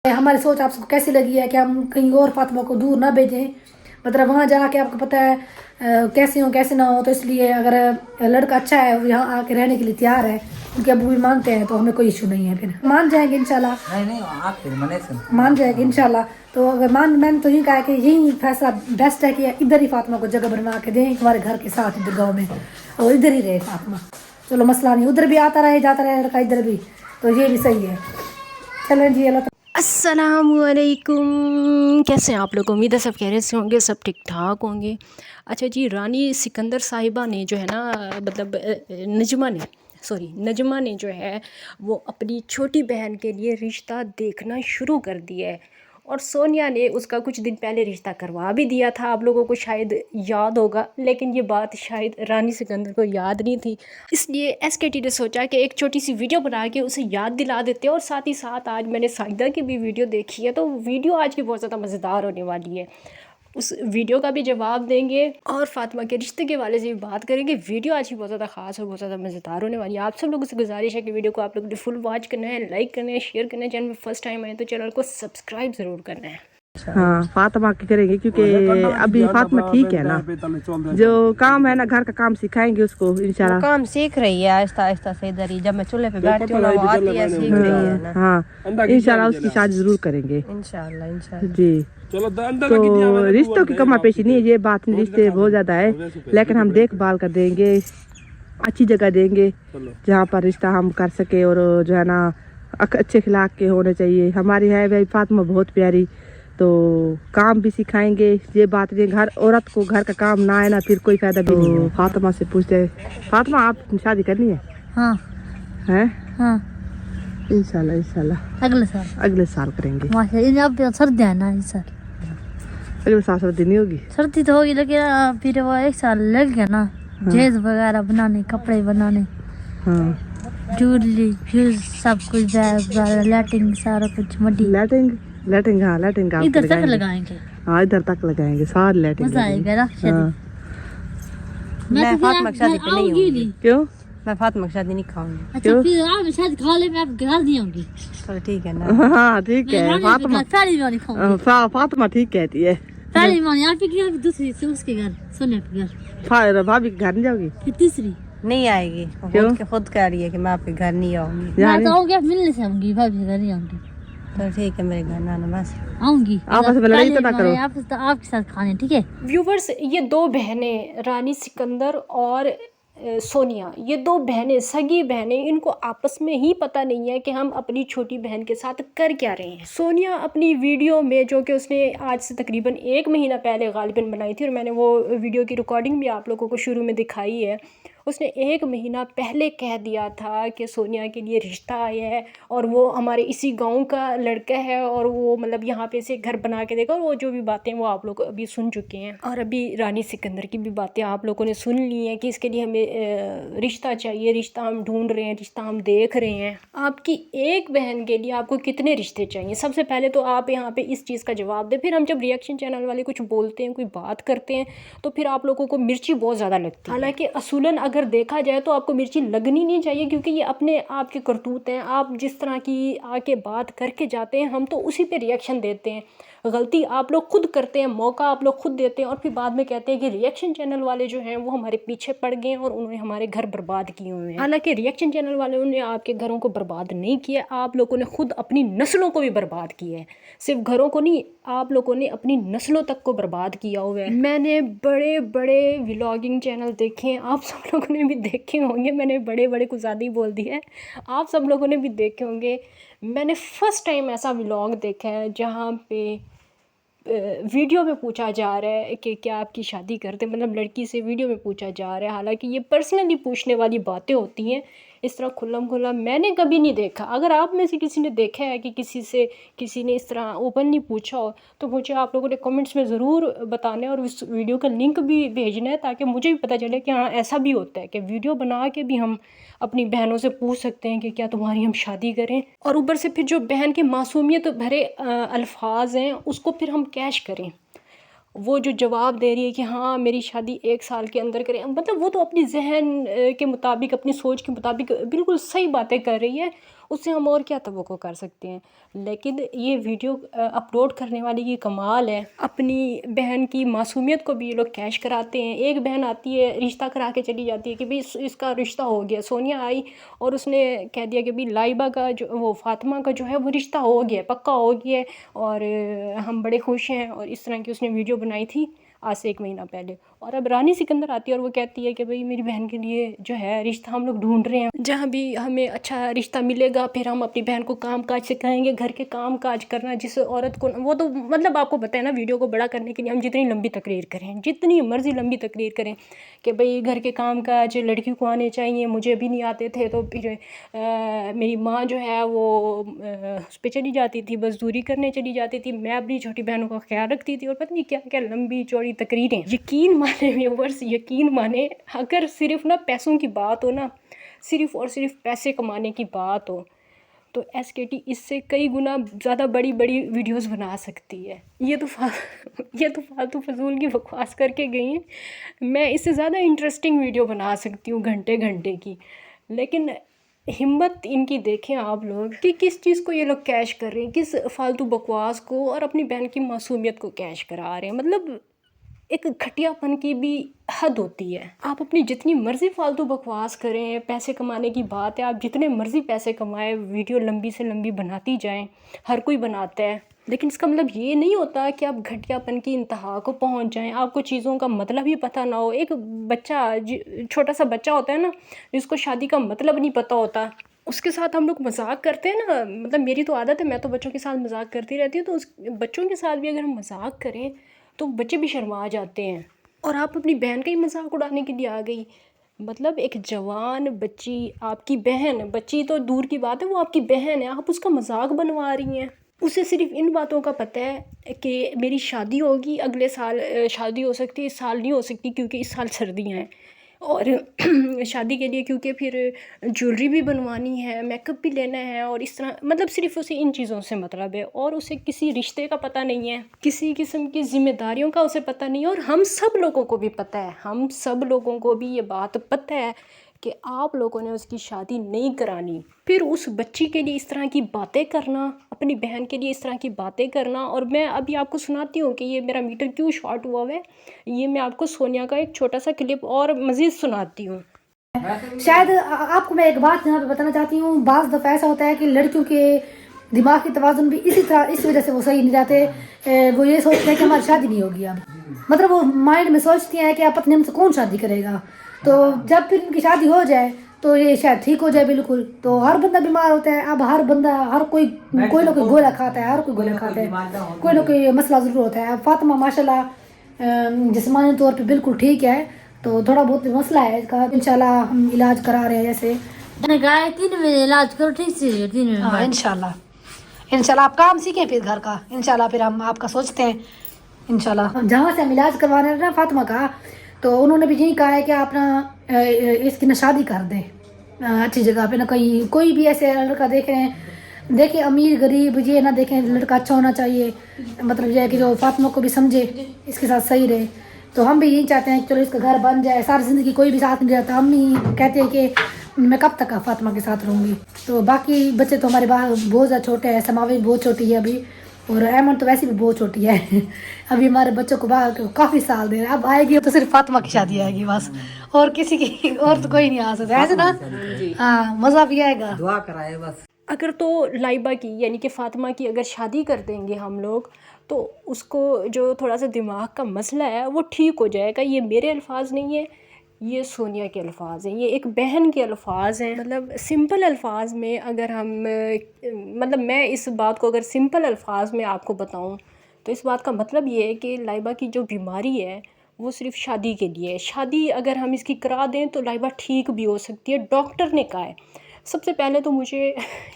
हमारी सोच आप सबको कैसी लगी है कि हम कहीं और फातिमा को दूर ना भेजें, मतलब वहाँ जाके आपको पता है कैसे हो कैसे ना हो, तो इसलिए अगर लड़का अच्छा है वो यहाँ आके रहने के लिए तैयार है, उनके अबू भी मानते हैं, तो हमें कोई इशू नहीं है, फिर मान जाएंगे इंशाल्लाह। मान जाएंगे इंशाल्लाह। तो अगर मैंने तो यही कहा कि यही फैसला बेस्ट है कि इधर ही फातिमा को जगह बनवा के दें हमारे घर के साथ, इधर गाँव में, और इधर ही रहे फातिमा। चलो मसला नहीं, उधर भी आता रहे जाता रहे लड़का, इधर भी, तो ये भी सही है। चलें जी, अल्लाह। अस्सलामुअलैकुम, कैसे हैं आप लोग? उम्मीद है सब खैरियत से होंगे, सब ठीक ठाक होंगे। अच्छा जी, रानी सिकंदर साहिबा ने जो है ना, मतलब नजमा ने जो है वो अपनी छोटी बहन के लिए रिश्ता देखना शुरू कर दिया है, और सोनिया ने उसका कुछ दिन पहले रिश्ता करवा भी दिया था। आप लोगों को शायद याद होगा, लेकिन ये बात शायद रानी सिकंदर को याद नहीं थी, इसलिए एसकेटी ने सोचा कि एक छोटी सी वीडियो बना के उसे याद दिला देते हैं। और साथ ही साथ आज मैंने साइदा की भी वीडियो देखी है, तो वीडियो आज की बहुत ज़्यादा मज़ेदार होने वाली है। उस वीडियो का भी जवाब देंगे और फातिमा के रिश्ते के वाले से भी बात करेंगे। वीडियो आज की बहुत ज़्यादा ख़ास और बहुत ज़्यादा मज़ेदार होने वाली है। आप सब लोगों से गुजारिश है कि वीडियो को आप लोगों ने फुल वॉच करना है, लाइक करना है, शेयर करना है। चैनल में फर्स्ट टाइम आए तो चैनल को सब्सक्राइब ज़रूर करना है। हाँ, फातिमा की करेंगे क्योंकि अभी फातिमा ठीक है ना, जो काम है ना घर का काम सिखाएंगे उसको इंशाल्लाह। काम सीख रही है आहिस्ता आहिस्ता से, इधर ही जब मैं चूल्हे पे बैठती हूँ ना वो आती है, सीख रही है ना। हाँ, इंशाल्लाह उसकी शादी जरूर करेंगे इंशाल्लाह जी। तो रिश्तों की कमा पेशी नहीं है, ये बात नहीं, रिश्ते बहुत ज्यादा है, लेकिन हम देखभाल कर देंगे, अच्छी जगह देंगे जहाँ पर रिश्ता हम कर सके, और जो है ना अच्छे अखलाक के होने चाहिए। हमारी है भाई फातिमा बहुत प्यारी, तो काम भी सिखाएंगे, ये बात नहीं, घर औरत को घर का काम ना है ना फिर कोई फायदा भी नहीं है। फातिमा से पूछते हैं, फातिमा आप शादी करनी है? हाँ हैं? हाँ, इंशाल्लाह इंशाल्लाह अगले साल करेंगे। माशाल्लाह, अब सर्दी है ना इस साल, अगले साल सर्दी नहीं होगी? सर्दी तो होगी, लेकिन फिर वो एक साल लग गया ना जहेज वगैरह बनाने, कपड़े बनाने, हाँ ज्वेलरी, फिर सब कुछ, बैग, लैटिंग, सारा कुछ मड्डी। लैटिंग हाँ, लैटिंग का इधर तक लगाएंगे। हाँ, इधर तक लगाएंगे, सारी लैटिंग मजा आएगा ना शादी। हाँ। मैं फातिमा की शादी पे नहीं होंगी। क्यों? मैं फातिमा की शादी नहीं खाऊंगी। क्यों? फिर आप शादी खा ले, मैं आपके घर नहीं आऊंगी। चलो ठीक है ना। हाँ ठीक है, फातिमा फातिमा ठीक कहती है। पहली मानी आप की, दूसरी से उसके घर, सोनिया के घर। भाभी के घर नहीं जाओगी? फिर तीसरी नहीं आएगी, खुद कह रही है कि मैं आपके घर नहीं आऊंगी। मैं तो आऊंगी, मिलने से आऊंगी, भाभी के घर नहीं आऊंगी। तो ठीक है, मेरे घर ना बस आऊंगी, आपस में लड़ाई तो ना करो, आपके साथ खाने, ठीक है? व्यूवर्स, ये दो बहनें रानी सिकंदर और सोनिया, ये दो बहनें, सगी बहनें, इनको आपस में ही पता नहीं है कि हम अपनी छोटी बहन के साथ कर क्या रहे हैं। सोनिया अपनी वीडियो में, जो कि उसने आज से तकरीबन 1 महीना पहले गालिबन बनाई थी, और मैंने वो वीडियो की रिकॉर्डिंग भी आप लोगों को शुरू में दिखाई है, उसने 1 महीना पहले कह दिया था कि सोनिया के लिए रिश्ता आया है और वो हमारे इसी गांव का लड़का है, और वो मतलब यहाँ पे से घर बना के देगा। और वो जो भी बातें वो आप लोग अभी सुन चुके हैं, और अभी रानी सिकंदर की भी बातें आप लोगों ने सुन ली हैं कि इसके लिए हमें रिश्ता चाहिए, रिश्ता हम ढूंढ रहे हैं, रिश्ता हम देख रहे हैं। आपकी एक बहन के लिए आपको कितने रिश्ते चाहिए? सबसे पहले तो आप यहाँ पे इस चीज़ का जवाब दें। फिर हम जब रिएक्शन चैनल वाले कुछ बोलते हैं, कोई बात करते हैं, तो फिर आप लोगों को मिर्ची बहुत ज़्यादा लगती है। हालांकि असूलन अगर देखा जाए तो आपको मिर्ची लगनी नहीं चाहिए, क्योंकि ये अपने आप के करतूत हैं। आप जिस तरह की आके बात करके जाते हैं, हम तो उसी पे रिएक्शन देते हैं। गलती आप लोग खुद करते हैं, मौका आप लोग खुद देते हैं, और फिर बाद में कहते हैं कि रिएक्शन चैनल वाले जो हैं वो हमारे पीछे पड़ गए हैं और उन्होंने हमारे घर बर्बाद किए हुए हैं। हालांकि रिएक्शन चैनल वालों ने आपके घरों को बर्बाद नहीं किया, आप लोगों ने खुद अपनी नस्लों को भी बर्बाद किया है। सिर्फ घरों को नहीं, आप लोगों ने अपनी नस्लों तक को बर्बाद किया हुआ है। मैंने बड़े बड़े व्लॉगिंग चैनल देखे हैं, आप सब लोगों ने भी देखे होंगे। मैंने बड़े बड़े कुछ ज़्यादा ही बोल दिया है, आप सब लोगों ने भी देखे होंगे। मैंने फ़र्स्ट टाइम ऐसा व्लॉग देखा है जहाँ पे वीडियो में पूछा जा रहा है कि क्या आपकी शादी करते, मतलब लड़की से वीडियो में पूछा जा रहा है। हालांकि ये पर्सनली पूछने वाली बातें होती हैं, इस तरह खुल्लम खुल्ला मैंने कभी नहीं देखा। अगर आप में से किसी ने देखा है कि किसी ने इस तरह ओपनली पूछा हो, तो मुझे आप लोगों ने कमेंट्स में ज़रूर बताना है, और इस वीडियो का लिंक भी भेजना है, ताकि मुझे भी पता चले कि हाँ ऐसा भी होता है कि वीडियो बना के भी हम अपनी बहनों से पूछ सकते हैं कि क्या तुम्हारी हम शादी करें। और ऊपर से फिर जो बहन के मासूमियत भरे अल्फाज हैं उसको फिर हम कैश करें। वो जो जवाब दे रही है कि हाँ मेरी शादी 1 साल के अंदर करें, मतलब वो तो अपनी जहन के मुताबिक, अपनी सोच के मुताबिक बिल्कुल सही बातें कर रही है। उससे हम और क्या तवक्को कर सकते हैं। लेकिन ये वीडियो अपलोड करने वाले की कमाल है, अपनी बहन की मासूमियत को भी ये लोग कैश कराते हैं। एक बहन आती है रिश्ता करा के चली जाती है कि भाई इसका रिश्ता हो गया। सोनिया आई और उसने कह दिया कि भाई लाइबा का जो वो फातिमा का जो है वो रिश्ता हो गया, पक्का हो गया है और हम बड़े खुश हैं। और इस तरह की उसने वीडियो बनाई थी आज से 1 महीना पहले। और अब रानी सिकंदर आती है और वो कहती है कि भाई मेरी बहन के लिए जो है रिश्ता हम लोग ढूंढ रहे हैं, जहाँ भी हमें अच्छा रिश्ता मिलेगा फिर हम अपनी बहन को काम काज सिखाएंगे, घर के काम काज करना। जिस औरत को वो तो मतलब आपको पता है ना, वीडियो को बड़ा करने के लिए हम जितनी लंबी तकरीर करें, जितनी मर्जी लंबी तकरीर करें कि भाई घर के काम काज लड़की को आने चाहिए, मुझे भी नहीं आते थे तो फिर मेरी माँ जो है वो उस पर चली जाती थी, मजदूरी करने चली जाती थी, मैं अपनी छोटी बहनों का ख्याल रखती थी और पता नहीं क्या क्या लंबी चौड़ी तकरीरें। यकीन माने व्यूअर्स, यकीन माने, अगर सिर्फ ना पैसों की बात हो ना, सिर्फ और सिर्फ पैसे कमाने की बात हो तो SKT इससे कई गुना ज़्यादा बड़ी बड़ी वीडियोस बना सकती है। ये तो फालतू फजूल की बकवास करके गई हैं। मैं इससे ज़्यादा इंटरेस्टिंग वीडियो बना सकती हूँ घंटे घंटे की। लेकिन हिम्मत इनकी देखें आप लोग कि किस चीज़ को ये लोग कैश कर रहे हैं, किस फालतू बकवास को, और अपनी बहन की मासूमियत को कैश करा रहे हैं। मतलब एक घटियापन की भी हद होती है। आप अपनी जितनी मर्ज़ी फालतू बकवास करें, पैसे कमाने की बात है, आप जितने मर्ज़ी पैसे कमाएं, वीडियो लंबी से लंबी बनाती जाएं, हर कोई बनाता है। लेकिन इसका मतलब ये नहीं होता कि आप घटियापन की इंतहा को पहुंच जाएं, आपको चीज़ों का मतलब ही पता ना हो। एक बच्चा, छोटा सा बच्चा होता है ना, जिसको शादी का मतलब नहीं पता होता, उसके साथ हम लोग मजाक करते हैं ना। मतलब मेरी तो आदत है, मैं तो बच्चों के साथ मजाक करती रहती हूँ। तो उस बच्चों के साथ भी अगर हम मजाक करें तो बच्चे भी शर्मा जाते हैं। और आप अपनी बहन का ही मजाक उड़ाने के लिए आ गई। मतलब एक जवान बच्ची, आपकी बहन, बच्ची तो दूर की बात है, वो आपकी बहन है, आप उसका मजाक बनवा रही हैं। उसे सिर्फ इन बातों का पता है कि मेरी शादी होगी, अगले साल शादी हो सकती है, इस साल नहीं हो सकती क्योंकि इस साल सर्दियाँ हैं। और शादी के लिए क्योंकि फिर ज्वेलरी भी बनवानी है, मेकअप भी लेना है, और इस तरह मतलब सिर्फ उसे इन चीज़ों से मतलब है। और उसे किसी रिश्ते का पता नहीं है, किसी किस्म की जिम्मेदारियों का उसे पता नहीं है। और हम सब लोगों को भी पता है, हम सब लोगों को भी ये बात पता है कि आप लोगों ने उसकी शादी नहीं करानी। फिर उस बच्ची के लिए इस तरह की बातें करना, अपनी बहन के लिए इस तरह की बातें करना। और मैं अभी आपको सुनाती हूँ कि ये मेरा मीटर क्यों शॉर्ट हुआ है। ये मैं आपको सोनिया का एक छोटा सा क्लिप और मज़ीद सुनाती हूँ। शायद आपको मैं एक बात यहाँ पे बताना चाहती हूँ, बाज़ दफ़ा ऐसा होता है कि लड़कियों के दिमाग की तवाज़ुन भी इस वजह से वो सही नहीं रहते। वो ये सोचते हैं कि हमारी शादी नहीं होगी अब, मतलब वो माइंड में सोचती हैं कि आप अपने हमसे कौन शादी करेगा। तो जब फिर उनकी शादी हो जाए तो ये शायद ठीक हो जाए बिल्कुल। तो हर बंदा बीमार होता है। अब हर बंदा, हर कोई ना कोई गोला खाता है, हर कोई गोला खाता है, कोई ना कोई मसला ज़रूर होता है। अब फातिमा माशाल्लाह जिस्मानी तौर पे बिल्कुल ठीक है, तो थोड़ा बहुत मसला है इसका, इंशाल्लाह हम इलाज करा रहे हैं। जैसे मैंने कहा 3 बजे इलाज करो, ठीक से 3 बजे। हाँ इंशाल्लाह आप काम सीखें फिर घर का, इंशाल्लाह फिर हम आपका सोचते हैं इंशाल्लाह। जहाँ से हम इलाज करवाने रहे ना फातिमा का, तो उन्होंने भी यही कहा है कि आप ना इसकी ना शादी कर दें अच्छी जगह पे ना। कहीं कोई भी ऐसे लड़का देख रहे हैं, देखें अमीर गरीब ये ना देखें, लड़का अच्छा होना चाहिए। मतलब ये है कि जो फातिमा को भी समझे, इसके साथ सही रहे। तो हम भी यही चाहते हैं कि चलो इसका घर बन जाए। सारी ज़िंदगी कोई भी साथ नहीं रहता, हम ही कहते हैं कि मैं कब तक फातिमा के साथ रहूँगी। तो बाकी बच्चे तो हमारे बहुत ज़्यादा छोटे हैं, समावी बहुत छोटी है अभी, और एमन तो वैसे भी बहुत छोटी है। अभी हमारे बच्चों को बाहर काफ़ी साल दे रहे हैं। अब आएगी तो सिर्फ फातिमा की शादी आएगी बस, और किसी की और तो कोई नहीं आ सकता, ऐसे ना। हाँ मज़ा भी आएगा, दुआ कराए बस। अगर तो लाइबा की यानी कि फ़ातिमा की अगर शादी कर देंगे हम लोग, तो उसको जो थोड़ा सा दिमाग का मसला है वो ठीक हो जाएगा। ये मेरे अल्फाज नहीं है, ये सोनिया के अल्फाज हैं, ये एक बहन के अल्फाज हैं। मतलब सिंपल अल्फाज में अगर हम मतलब मैं इस बात को अगर सिंपल अल्फाज में आपको बताऊं तो इस बात का मतलब ये है कि लाइबा की जो बीमारी है वो सिर्फ शादी के लिए है। शादी अगर हम इसकी करा दें तो लाइबा ठीक भी हो सकती है, डॉक्टर ने कहा है। सबसे पहले तो मुझे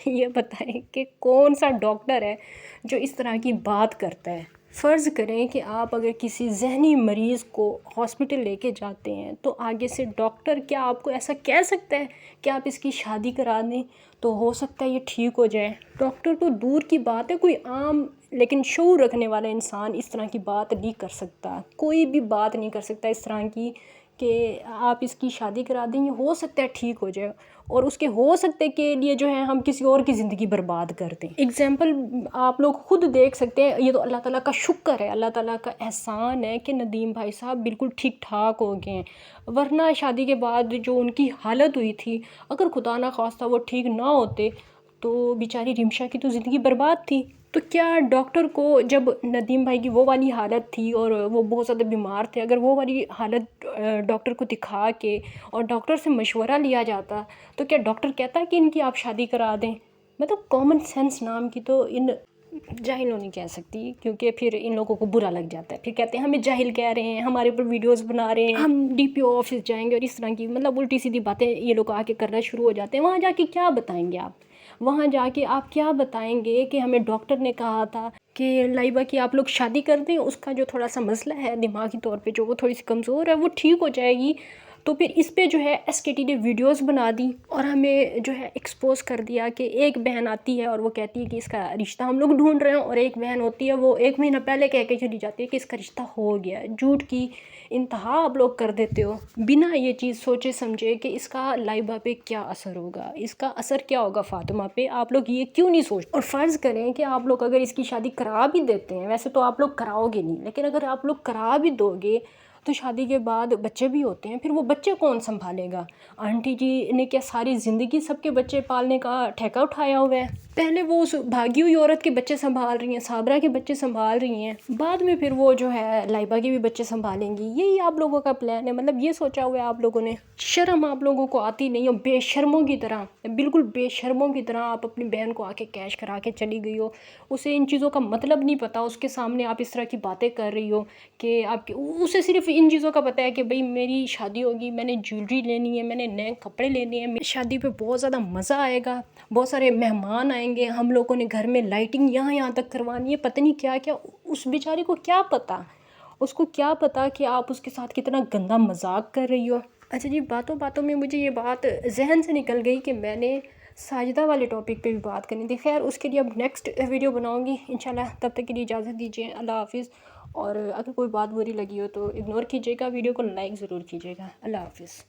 ये बताएं कि कौन सा डॉक्टर है जो इस तरह की बात करता है। फ़र्ज़ करें कि आप अगर किसी जहनी मरीज़ को हॉस्पिटल लेके जाते हैं तो आगे से डॉक्टर क्या आपको ऐसा कह सकता है कि आप इसकी शादी करा दें तो हो सकता है ये ठीक हो जाए। डॉक्टर तो दूर की बात है, कोई आम लेकिन शऊर रखने वाला इंसान इस तरह की बात नहीं कर सकता। कोई भी बात नहीं कर सकता इस तरह की कि आप इसकी शादी करा दें, ये हो सकता है ठीक हो जाए। اور اس کے ہو سکتے کے لیے جو ہے ہم کسی اور کی زندگی برباد کر دیں. اگزامپل آپ لوگ خود دیکھ سکتے ہیں. یہ تو اللہ تعالیٰ کا شکر ہے, اللہ تعالیٰ کا احسان ہے کہ ندیم بھائی صاحب بالکل ٹھیک ٹھاک ہو گئے ہیں. ورنہ شادی کے بعد جو ان کی حالت ہوئی تھی, اگر خدا نہ خواستہ وہ ٹھیک نہ ہوتے تو بیچاری رمشا کی تو زندگی برباد تھی. تو کیا ڈاکٹر کو جب ندیم بھائی کی وہ والی حالت تھی اور وہ بہت زیادہ بیمار تھے, اگر وہ والی حالت ڈاکٹر کو دکھا کے اور ڈاکٹر سے مشورہ لیا جاتا تو کیا ڈاکٹر کہتا کہ ان کی آپ شادی کرا دیں؟ مطلب کامن سینس نام کی تو ان جاہلوں نہیں کہہ سکتی, کیونکہ پھر ان لوگوں کو برا لگ جاتا ہے. پھر کہتے ہیں ہمیں جاہل کہہ رہے ہیں, ہمارے اوپر ویڈیوز بنا رہے ہیں, ہم ڈی پی او آفس جائیں گے اور اس طرح کی مطلب الٹی سیدھی باتیں یہ لوگ آ کے کرنا شروع ہو جاتے ہیں. وہاں جا کے کیا بتائیں گے آپ؟ وہاں جا کے آپ کیا بتائیں گے کہ ہمیں ڈاکٹر نے کہا تھا کہ لائبہ کی آپ لوگ شادی کر دیں, اس کا جو تھوڑا سا مسئلہ ہے دماغی طور پہ جو وہ تھوڑی سی کمزور ہے وہ ٹھیک ہو جائے گی. تو پھر اس پہ جو ہے ایس کے ٹی نے ویڈیوز بنا دی اور ہمیں جو ہے ایکسپوز کر دیا کہ ایک بہن آتی ہے اور وہ کہتی ہے کہ اس کا رشتہ ہم لوگ ڈھونڈ رہے ہیں, اور ایک بہن ہوتی ہے وہ 1 مہینہ پہلے کہہ کے چلی جاتی ہے کہ اس کا رشتہ ہو گیا. جھوٹ کی انتہا آپ لوگ کر دیتے ہو بنا یہ چیز سوچے سمجھے کہ اس کا لائبہ پہ کیا اثر ہوگا, اس کا اثر کیا ہوگا فاطمہ پہ. آپ لوگ یہ کیوں نہیں سوچ, اور فرض کریں کہ آپ لوگ اگر اس کی شادی کرا بھی دیتے ہیں, ویسے تو آپ لوگ کراؤ گے نہیں, لیکن اگر آپ لوگ کرا بھی دو گے تو شادی کے بعد بچے بھی ہوتے ہیں, پھر وہ بچے کون سنبھالے گا؟ آنٹی جی نے کیا ساری زندگی سب کے بچے پالنے کا ٹھیکہ اٹھایا ہوا ہے؟ پہلے وہ اس بھاگی ہوئی عورت کے بچے سنبھال رہی ہیں, صابرہ کے بچے سنبھال رہی ہیں, بعد میں پھر وہ جو ہے لائبہ کے بھی بچے سنبھالیں گی. یہی آپ لوگوں کا پلان ہے, مطلب یہ سوچا ہوا ہے آپ لوگوں نے. شرم آپ لوگوں کو آتی نہیں ہو, بے شرموں کی طرح, بالکل بے شرموں کی طرح آپ اپنی بہن کو آ کے کیش کرا کے چلی گئی ہو. اسے ان چیزوں کا مطلب نہیں پتہ, اس کے سامنے آپ اس طرح کی باتیں کر رہی ہو کہ اسے صرف ان چیزوں کا پتہ ہے کہ بھئی میری شادی ہوگی, میں نے جیولری لینی ہے, میں نے نئے کپڑے لینے ہیں, میری شادی پہ بہت زیادہ مزہ آئے گا, بہت سارے مہمان آئیں گے, ہم لوگوں نے گھر میں لائٹنگ یہاں تک کروانی ہے, پتہ نہیں کیا کیا. اس بیچاری کو کیا پتہ, اس کو کیا پتہ کہ آپ اس کے ساتھ کتنا گندا مذاق کر رہی ہو. اچھا جی, باتوں باتوں میں مجھے یہ بات ذہن سے نکل گئی کہ میں نے ساجدہ والے ٹاپک پہ بھی بات کرنی تھی. خیر اس کے لیے اب نیکسٹ ویڈیو بناؤں گی انشاءاللہ. تب تک کے لیے اجازت دیجیے, اللہ حافظ. اور اگر کوئی بات بری لگی ہو تو اگنور کیجیے گا, ویڈیو کو لائک ضرور کیجیے گا. اللہ حافظ.